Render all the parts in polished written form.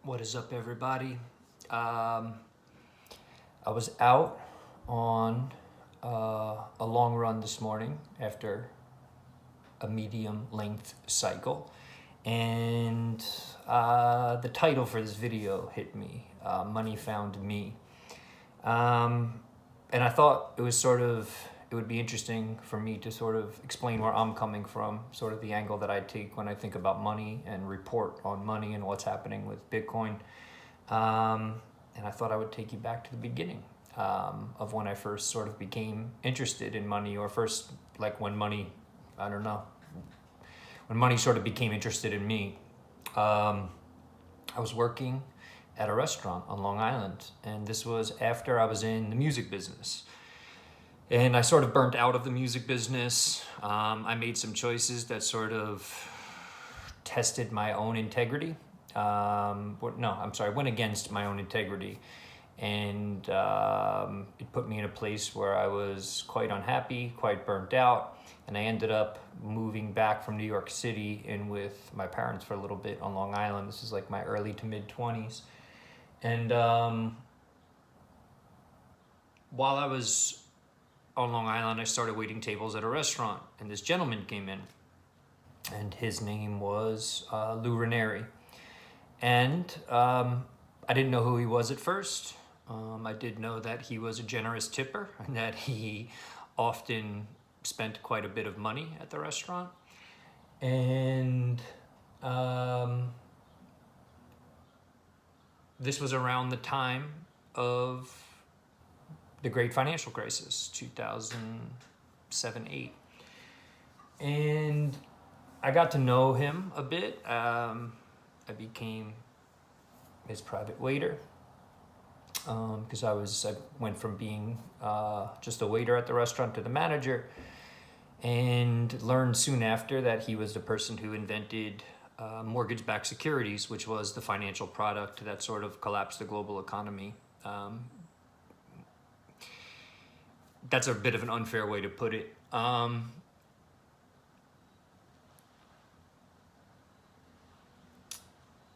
What is up, everybody? I was out on a long run this morning after a medium length cycle, and the title for this video hit me, Money Found Me. And I thought it would be interesting for me to sort of explain where I'm coming from, sort of the angle that I take when I think about money and report on money and what's happening with Bitcoin. And I thought I would take you back to the beginning of when I first sort of became interested in money, or first, like when money, I don't know, when money sort of became interested in me. I was working at a restaurant on Long Island, and this was after I was in the music business. And I sort of burnt out of the music business. I made some choices that sort of tested my own integrity. Went against my own integrity. And it put me in a place where I was quite unhappy, quite burnt out. And I ended up moving back from New York City in with my parents for a little bit on Long Island. This is like my early to mid 20s. And while I was on Long Island, I started waiting tables at a restaurant, and this gentleman came in, and his name was Lou Ranieri. And I didn't know who he was at first. I did know that he was a generous tipper and that he often spent quite a bit of money at the restaurant. And this was around the time of the great financial crisis, 2007-8. And I got to know him a bit. I became his private waiter because I went from being just a waiter at the restaurant to the manager, and learned soon after that he was the person who invented mortgage-backed securities, which was the financial product that sort of collapsed the global economy. That's a bit of an unfair way to put it.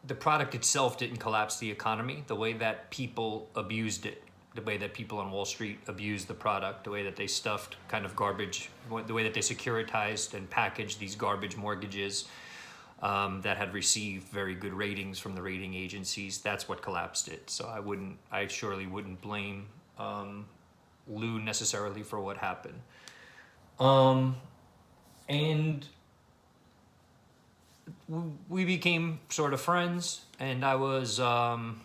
The product itself didn't collapse the economy. The way that people abused it, the way that people on Wall Street abused the product, the way that they stuffed kind of garbage, the way that they securitized and packaged these garbage mortgages that had received very good ratings from the rating agencies, that's what collapsed it. So I surely wouldn't blame Lou necessarily for what happened. And we became sort of friends, and I was once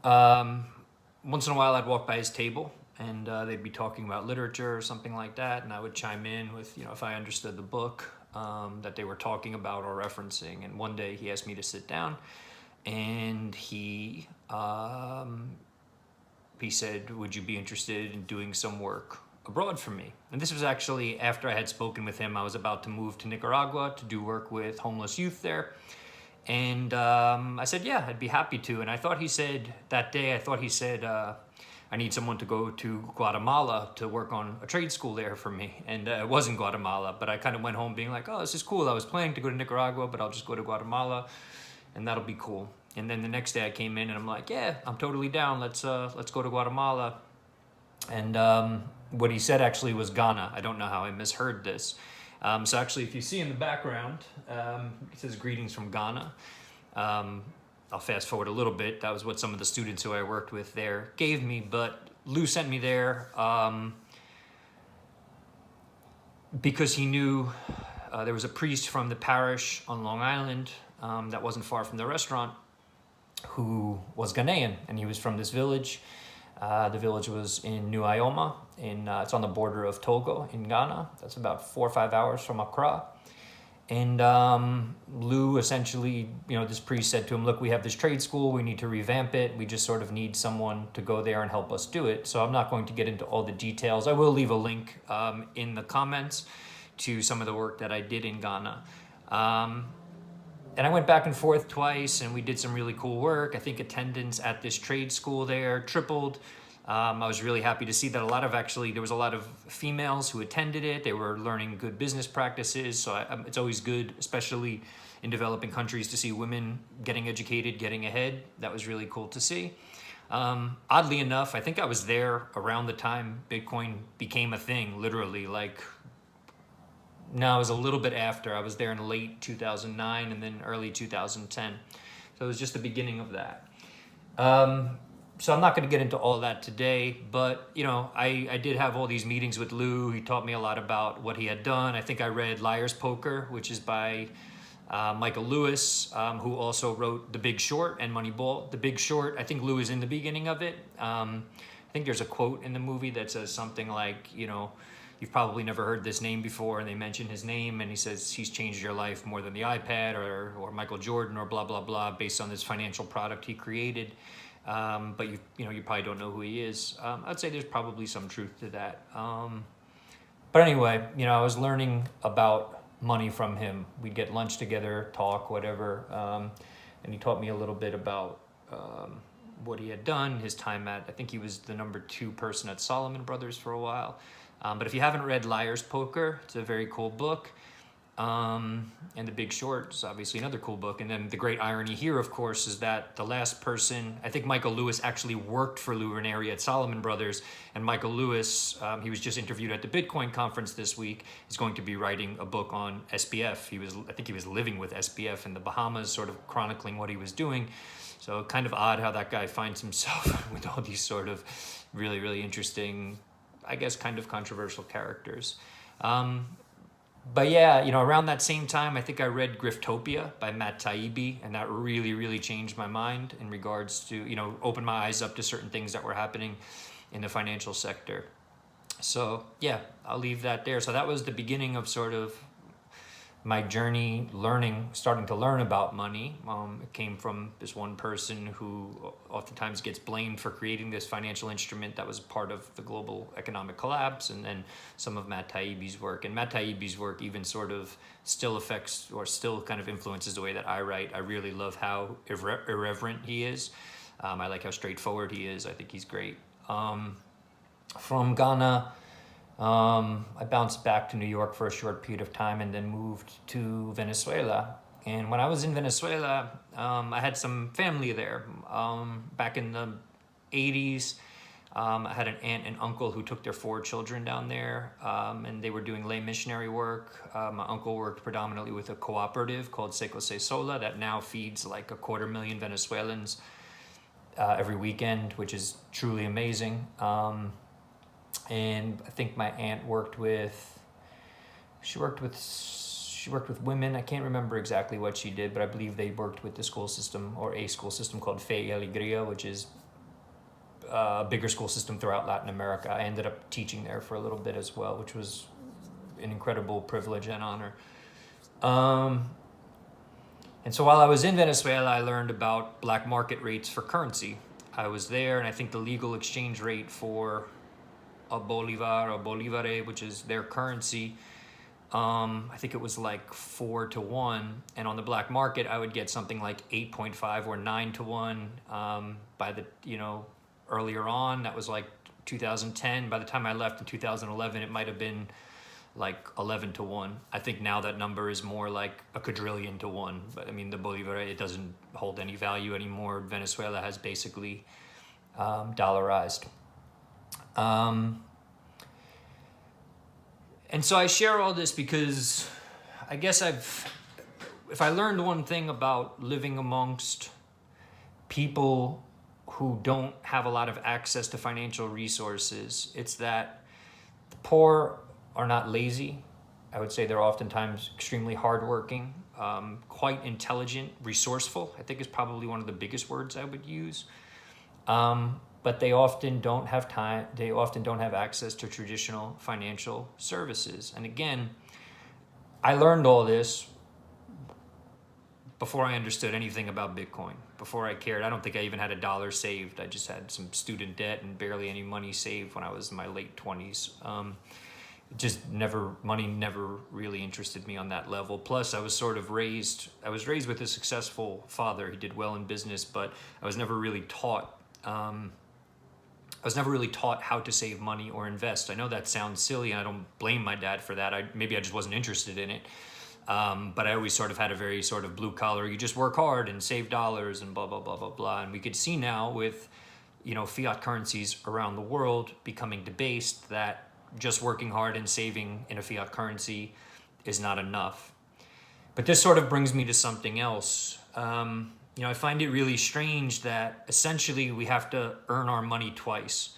in a while I'd walk by his table, and they'd be talking about literature or something like that, and I would chime in with, if I understood the book that they were talking about or referencing. And one day he asked me to sit down, and he said, "Would you be interested in doing some work abroad for me?" And this was actually after I had spoken with him. I was about to move to Nicaragua to do work with homeless youth there. And I said, yeah, I'd be happy to. And I thought he said, I need someone to go to Guatemala to work on a trade school there for me. And it wasn't Guatemala, but I kind of went home being like, oh, this is cool. I was planning to go to Nicaragua, but I'll just go to Guatemala, and that'll be cool. And then the next day I came in and I'm like, yeah, I'm totally down. Let's go to Guatemala. And what he said actually was Ghana. I don't know how I misheard this. So actually, if you see in the background, it says greetings from Ghana. I'll fast forward a little bit. That was what some of the students who I worked with there gave me. But Lou sent me there because he knew there was a priest from the parish on Long Island that wasn't far from the restaurant who was Ghanaian, and he was from this village. The village was in New Ioma. It's on the border of Togo in Ghana. That's about 4 or 5 hours from Accra. And Lou essentially, this priest said to him, look, we have this trade school. We need to revamp it. We just sort of need someone to go there and help us do it. So I'm not going to get into all the details. I will leave a link in the comments to some of the work that I did in Ghana. And I went back and forth twice, and we did some really cool work. I think attendance at this trade school there tripled. I was really happy to see that there was a lot of females who attended it. They were learning good business practices. So it's always good, especially in developing countries, to see women getting educated, getting ahead. That was really cool to see. Oddly enough, I think I was there around the time Bitcoin became a thing, literally. No, it was a little bit after. I was there in late 2009 and then early 2010. So it was just the beginning of that. So I'm not going to get into all that today, but I did have all these meetings with Lou. He taught me a lot about what he had done. I think I read Liar's Poker, which is by Michael Lewis, who also wrote The Big Short and Moneyball. The Big Short, I think Lou is in the beginning of it. I think there's a quote in the movie that says something like, you've probably never heard this name before, and they mention his name, and he says he's changed your life more than the iPad or Michael Jordan or blah, blah, blah, based on this financial product he created. But you probably don't know who he is. I'd say there's probably some truth to that. But anyway, I was learning about money from him. We'd get lunch together, talk, whatever. And he taught me a little bit about what he had done, his time I think he was the number 2 person at Salomon Brothers for a while. But if you haven't read Liar's Poker, it's a very cool book. And The Big Short is obviously another cool book. And then the great irony here, of course, is that the last person, I think Michael Lewis actually worked for Lou Ranieri at Salomon Brothers. And Michael Lewis, he was just interviewed at the Bitcoin conference this week, is going to be writing a book on SBF. I think he was living with SBF in the Bahamas, sort of chronicling what he was doing. So kind of odd how that guy finds himself with all these sort of really, really interesting, I guess, kind of controversial characters. But yeah, around that same time, I think I read Griftopia by Matt Taibbi, and that really, really changed my mind in regards to, opened my eyes up to certain things that were happening in the financial sector. So yeah, I'll leave that there. So that was the beginning of sort of my journey starting to learn about money. It came from this one person who oftentimes gets blamed for creating this financial instrument that was part of the global economic collapse, and then some of Matt Taibbi's work. And Matt Taibbi's work even sort of still affects or still kind of influences the way that I write. I really love how irreverent he is. I like how straightforward he is. I think he's great. From Ghana, I bounced back to New York for a short period of time and then moved to Venezuela. And when I was in Venezuela, I had some family there. Back in the 80s, I had an aunt and uncle who took their 4 children down there, and they were doing lay missionary work. My uncle worked predominantly with a cooperative called Seco Se Sola that now feeds like 250,000 Venezuelans every weekend, which is truly amazing. And I think my aunt worked with women. I can't remember exactly what she did, but I believe they worked with the school system, or a school system called Fe y Alegria, which is a bigger school system throughout Latin America. I ended up teaching there for a little bit as well, which was an incredible privilege and honor. And so while I was in Venezuela, I learned about black market rates for currency. I was there, and I think the legal exchange rate for a bolivar or bolivare, which is their currency, I think it was like 4 to 1, and on the black market I would get something like 8.5 or 9 to 1. By the earlier on, that was like 2010. By the time I left in 2011, it might have been like 11 to 1. I think now that number is more like a quadrillion to 1. But I mean, the bolivar, it doesn't hold any value anymore. Venezuela has basically dollarized. And so I share all this because I guess if I learned one thing about living amongst people who don't have a lot of access to financial resources, it's that the poor are not lazy. I would say they're oftentimes extremely hardworking, quite intelligent, resourceful, I think is probably one of the biggest words I would use. But they often don't have time. They often don't have access to traditional financial services. And again, I learned all this before I understood anything about Bitcoin, before I cared. I don't think I even had $1 saved. I just had some student debt and barely any money saved when I was in my late 20s. Money never really interested me on that level. Plus, I was raised with a successful father. He did well in business, but I was never really taught I was never really taught how to save money or invest. I know that sounds silly, and I don't blame my dad for that. Maybe I just wasn't interested in it. But I always sort of had a very sort of blue collar, you just work hard and save dollars and blah, blah, blah, blah, blah. And we could see now with, fiat currencies around the world becoming debased that just working hard and saving in a fiat currency is not enough. But this sort of brings me to something else. I find it really strange that essentially we have to earn our money twice.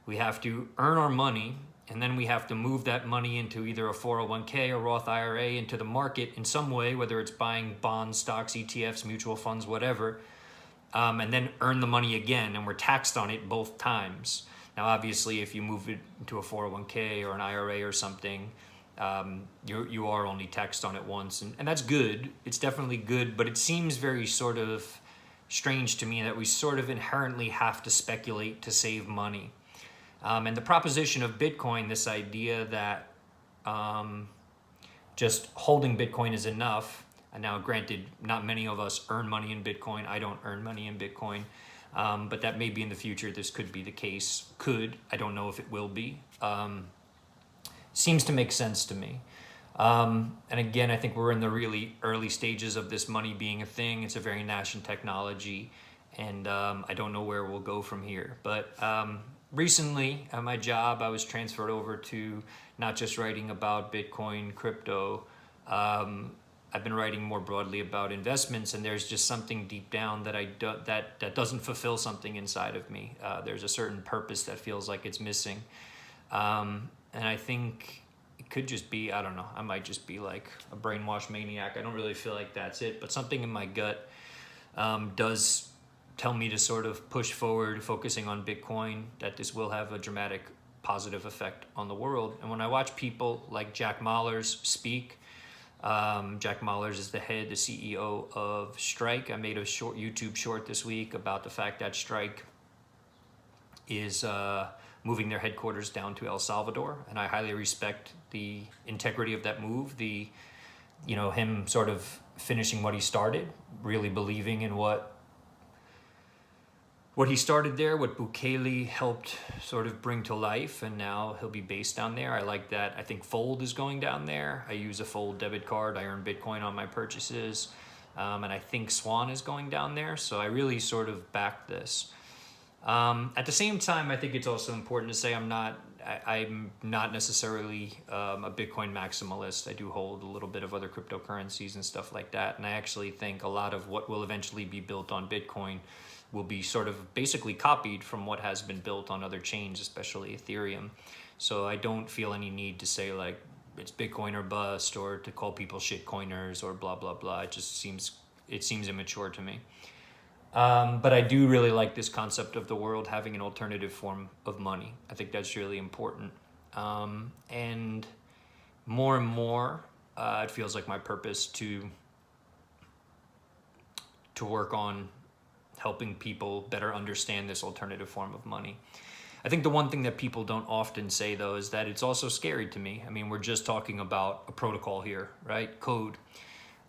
We have to earn our money, and then we have to move that money into either a 401k or Roth IRA into the market in some way, whether it's buying bonds, stocks, ETFs, mutual funds, whatever, and then earn the money again, and we're taxed on it both times. Now, obviously, if you move it into a 401k or an IRA or something, you are only taxed on it once, and that's good. It's definitely good, but it seems very sort of strange to me that we sort of inherently have to speculate to save money. And the proposition of Bitcoin, this idea that just holding Bitcoin is enough, and now granted, not many of us earn money in Bitcoin. I don't earn money in Bitcoin, but that maybe in the future this could be the case. I don't know if it will be. Seems to make sense to me. And again, I think we're in the really early stages of this money being a thing. It's a very nascent technology, and I don't know where we'll go from here. But recently at my job, I was transferred over to not just writing about Bitcoin, crypto. I've been writing more broadly about investments, and there's just something deep down that doesn't fulfill something inside of me. There's a certain purpose that feels like it's missing. And I think it could just be, I don't know, I might just be like a brainwashed maniac. I don't really feel like that's it, but something in my gut does tell me to sort of push forward, focusing on Bitcoin, that this will have a dramatic positive effect on the world. And when I watch people like Jack Mallers speak, Jack Mallers is the CEO of Strike. I made a short YouTube short this week about the fact that Strike is moving their headquarters down to El Salvador, and I highly respect the integrity of that move. Him sort of finishing what he started, really believing in what he started there, what Bukele helped sort of bring to life, and now he'll be based down there. I like that. I think Fold is going down there. I use a Fold debit card. I earn Bitcoin on my purchases, and I think Swan is going down there. So I really sort of back this. At the same time, I think it's also important to say I'm not necessarily a Bitcoin maximalist. I do hold a little bit of other cryptocurrencies and stuff like that, and I actually think a lot of what will eventually be built on Bitcoin will be sort of basically copied from what has been built on other chains, especially Ethereum. So I don't feel any need to say like it's Bitcoin or bust, or to call people shitcoiners or blah blah blah. It seems immature to me. But I do really like this concept of the world having an alternative form of money. I think that's really important. And more, it feels like my purpose to work on helping people better understand this alternative form of money. I think the one thing that people don't often say, though, is that it's also scary to me. I mean, we're just talking about a protocol here, right? Code.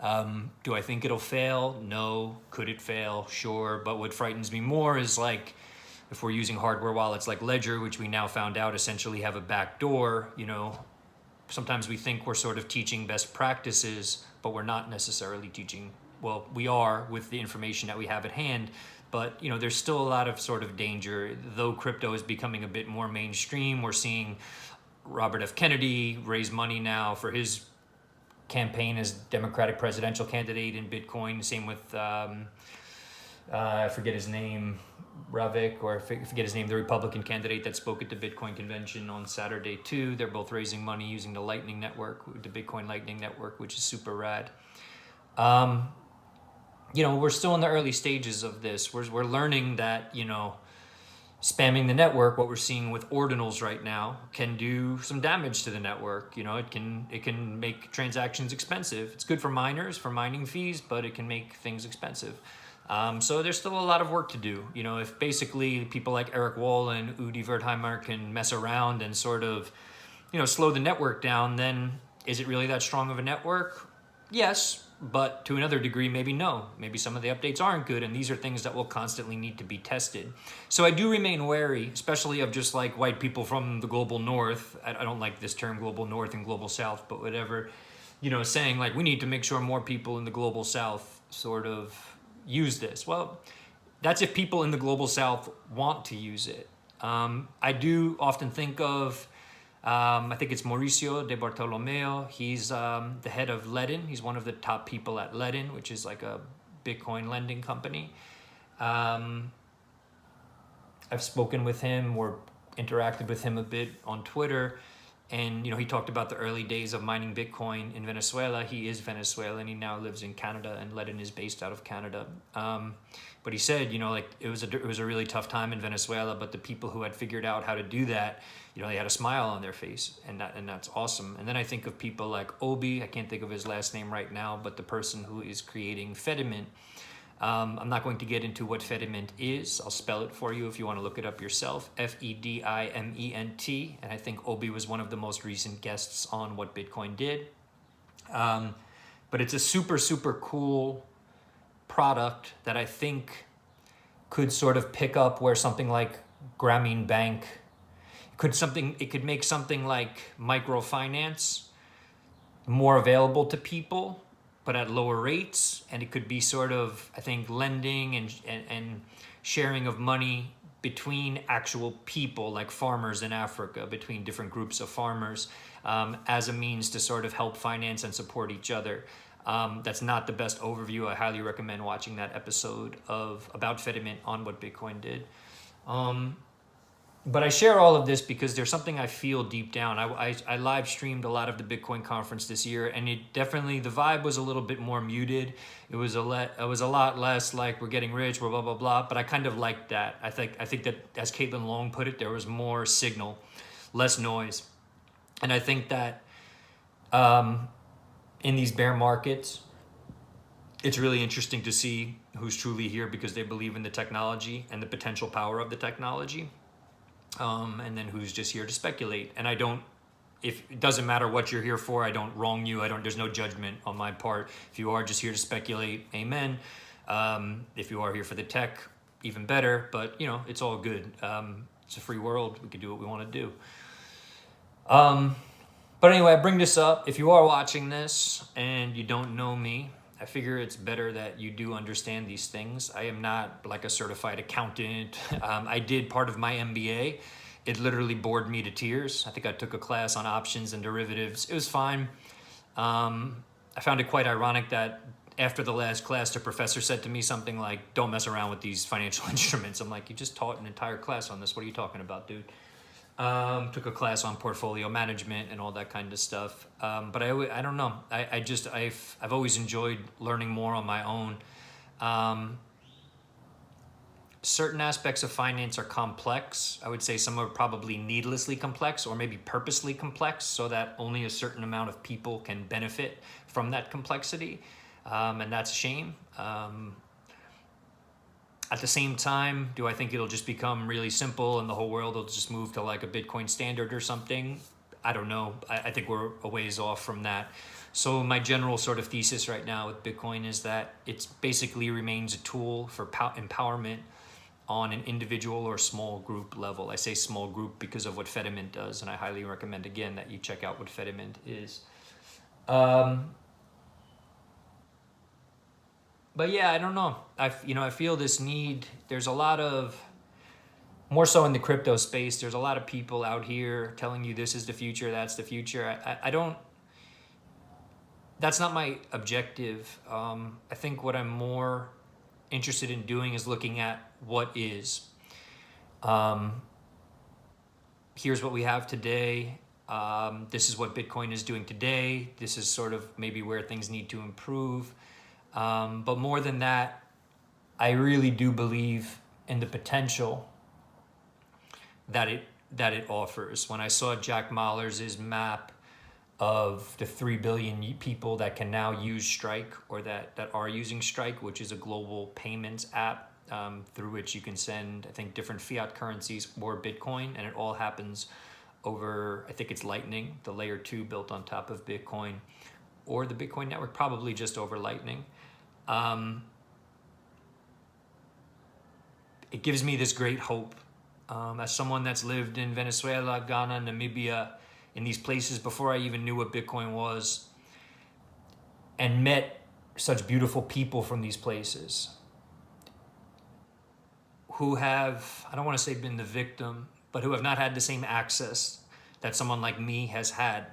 Do I think it'll fail? No. Could it fail? Sure. But what frightens me more is like, if we're using hardware wallets like Ledger, which we now found out essentially have a back door, sometimes we think we're sort of teaching best practices, but we're not necessarily teaching. Well, we are with the information that we have at hand, but there's still a lot of sort of danger. Though crypto is becoming a bit more mainstream, we're seeing Robert F. Kennedy raise money now for his campaign as Democratic presidential candidate in Bitcoin. Same with I forget his name, Ravik, or I forget his name, the Republican candidate that spoke at the Bitcoin convention on Saturday too. They're both raising money using the Lightning Network, the Bitcoin Lightning Network, which is super rad. We're still in the early stages of this. We're learning that, spamming the network, what we're seeing with ordinals right now, can do some damage to the network. It can make transactions expensive. It's good for miners, for mining fees, but it can make things expensive. So there's still a lot of work to do. If basically people like Eric Wall and Udi Wertheimer can mess around and sort of, slow the network down, then is it really that strong of a network? Yes, but to another degree, maybe no. Maybe some of the updates aren't good, and these are things that will constantly need to be tested. So I do remain wary, especially of just like white people from the global north. I don't like this term global north and global south, but whatever, saying like we need to make sure more people in the global south sort of use this. Well, that's if people in the global south want to use it. I do often think of, I think it's Mauricio de Bartolomeo. He's the head of Ledin. He's one of the top people at Ledin, which is like a Bitcoin lending company. I've spoken with him or interacted with him a bit on Twitter. And, he talked about the early days of mining Bitcoin in Venezuela. He is Venezuelan. He now lives in Canada, and Ledin is based out of Canada. But he said, it was a really tough time in Venezuela, but the people who had figured out how to do that, they had a smile on their face, and that's awesome. And then I think of people like Obi. I can't think of his last name right now, but the person who is creating Fediment. I'm not going to get into what Fediment is. I'll spell it for you if you want to look it up yourself. Fediment. And I think Obi was one of the most recent guests on What Bitcoin Did. But it's a super, super cool product that I think could sort of pick up where something like Grameen Bank it could make something like microfinance more available to people, but at lower rates. And it could be sort of, I think, lending and sharing of money between actual people, like farmers in Africa, between different groups of farmers, as a means to sort of help finance and support each other. That's not the best overview. I highly recommend watching that episode about Fediment on What Bitcoin Did. But I share all of this because there's something I feel deep down. I live streamed a lot of the Bitcoin conference this year, and the vibe was a little bit more muted. It was a lot less like we're getting rich, blah, blah, blah. But I kind of liked that. I think that, as Caitlin Long put it, there was more signal, less noise. And I think that in these bear markets, it's really interesting to see who's truly here because they believe in the technology and the potential power of the technology. And then who's just here to speculate. And if it doesn't matter what you're here for, I don't wrong you. There's no judgment on my part. If you are just here to speculate, amen. If you are here for the tech, even better, but it's all good. It's a free world. We can do what we want to do. But anyway, I bring this up. If you are watching this and you don't know me, I figure it's better that you do understand these things. I am not like a certified accountant. I did part of my MBA. It literally bored me to tears. I think I took a class on options and derivatives. It was fine. I found it quite ironic that after the last class, the professor said to me something like, "Don't mess around with these financial instruments." I'm like, "You just taught an entire class on this. What are you talking about, dude?" Took a class on portfolio management and all that kind of stuff. But I don't know. I've always enjoyed learning more on my own. Certain aspects of finance are complex. I would say some are probably needlessly complex or maybe purposely complex so that only a certain amount of people can benefit from that complexity. And that's a shame. At the same time, do I think it'll just become really simple and the whole world will just move to like a Bitcoin standard or something? I don't know. I think we're a ways off from that. So my general sort of thesis right now with Bitcoin is that it basically remains a tool for empowerment on an individual or small group level. I say small group because of what Fediment does, and I highly recommend, again, that you check out what Fediment is. But yeah, I don't know. I feel this need. There's a lot of, more so in the crypto space, there's a lot of people out here telling you this is the future, that's the future. I don't, that's not my objective. I think what I'm more interested in doing is looking at what is. Here's what we have today. This is what Bitcoin is doing today. This is sort of maybe where things need to improve. But more than that, I really do believe in the potential that it offers. When I saw Jack Mallers' map of the 3 billion people that can now use Strike or that are using Strike, which is a global payments app through which you can send, I think, different fiat currencies or Bitcoin, and it all happens over, I think it's Lightning, the layer 2 built on top of Bitcoin. or the Bitcoin network, probably just over Lightning. It gives me this great hope. As someone that's lived in Venezuela, Ghana, Namibia, in these places before I even knew what Bitcoin was, and met such beautiful people from these places who have, I don't want to say been the victim, but who have not had the same access that someone like me has had.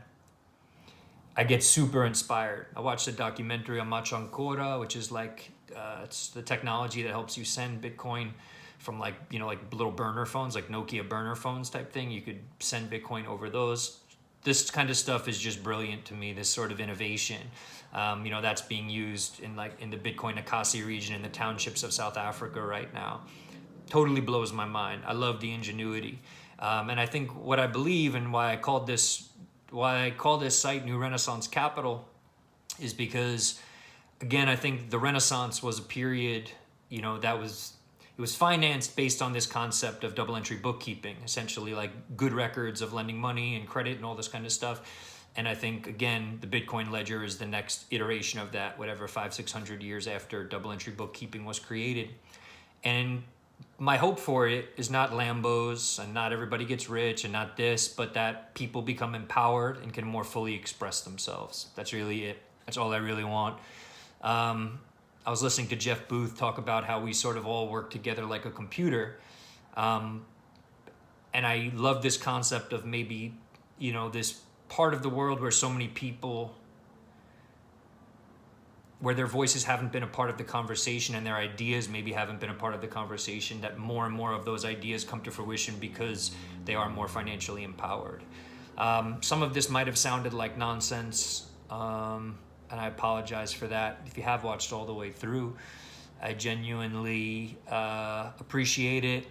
I get super inspired. I watched a documentary on Machankora, which is like, it's the technology that helps you send Bitcoin from like, you know, like little burner phones, like Nokia burner phones type thing. You could send Bitcoin over those. This kind of stuff is just brilliant to me, this sort of innovation. You know, that's being used in like in the Bitcoin Akasi region in the townships of South Africa right now. Totally blows my mind. I love the ingenuity. And I think what I believe and why I call this site New Renaissance Capital is because, again, I think the Renaissance was a period, you know, it was financed based on this concept of double entry bookkeeping, essentially like good records of lending money and credit and all this kind of stuff. And I think, again, the Bitcoin ledger is the next iteration of that, whatever, 500-600 years after double entry bookkeeping was created. And my hope for it is not Lambos and not everybody gets rich and not this, but that people become empowered and can more fully express themselves. That's really it. That's all I really want. I was listening to Jeff Booth talk about how we sort of all work together like a computer. And I love this concept of maybe, you know, this part of the world where so many people, where their voices haven't been a part of the conversation and their ideas maybe haven't been a part of the conversation, that more and more of those ideas come to fruition because they are more financially empowered. Some of this might have sounded like nonsense, and I apologize for that. If you have watched all the way through, I genuinely appreciate it.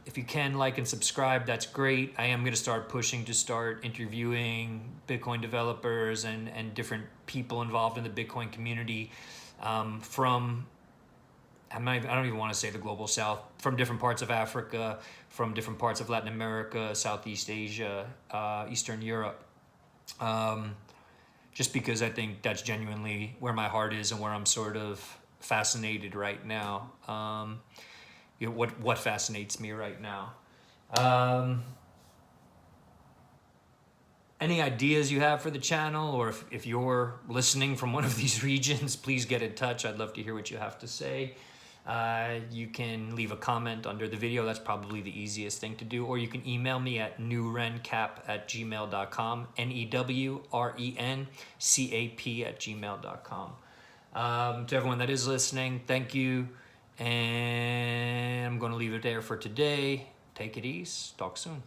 If you can like and subscribe, that's great. I am going to start pushing to start interviewing Bitcoin developers and different people involved in the Bitcoin community from, I don't even want to say the global south, from different parts of Africa, from different parts of Latin America, Southeast Asia, Eastern Europe. Just because I think that's genuinely where my heart is and where I'm sort of fascinated right now. You know, what fascinates me right now. Any ideas you have for the channel, or if you're listening from one of these regions, please get in touch. I'd love to hear what you have to say. You can leave a comment under the video. That's probably the easiest thing to do. Or you can email me at newrencap@gmail.com, NEWRENCAP@gmail.com. To everyone that is listening, thank you. And I'm going to leave it there for today. Take it easy. Talk soon.